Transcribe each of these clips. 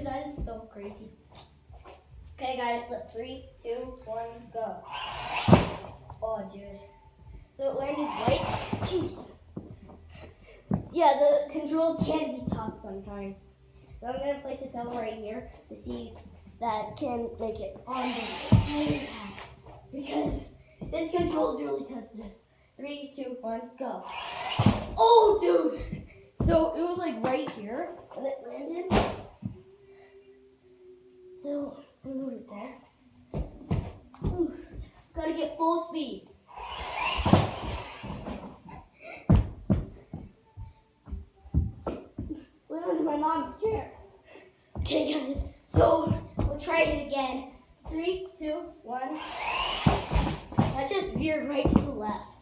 Dude, that is so crazy. Okay, guys, let's 3, 2, 1, go. Oh, dude. So it landed right. Jeez. Yeah, the controls can be tough sometimes. So I'm gonna place a bell right here to see if that can make it on the pad. Because this control is really sensitive. 3, 2, 1, go. Oh, dude! So it was like right here when it landed. So I'm gonna move it there. Oof. Gotta get full speed. Went under my mom's chair. Okay, guys. So we'll try it again. 3, 2, 1. That just veered right to the left.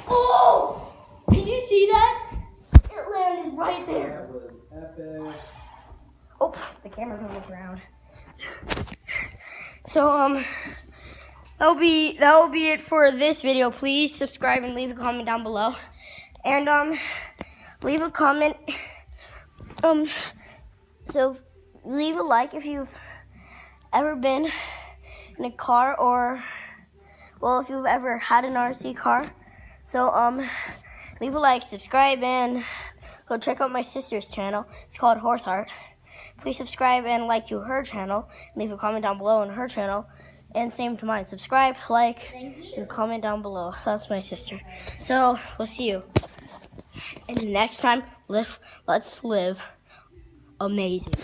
Oh! Did you see that? It landed right there. That was epic. Oh, the camera's on the ground. So that'll be it for this video. Please subscribe and leave a comment down below. And leave a comment. So leave a like if you've ever been in a car, or well, if you've ever had an RC car. So leave a like, subscribe, and go check out my sister's channel. It's called Horse Heart. Please subscribe and like to her channel. Leave a comment down below on her channel. And same to mine. Subscribe, like, and comment down below. That's my sister. So we'll see you. And next time, let's live amazing.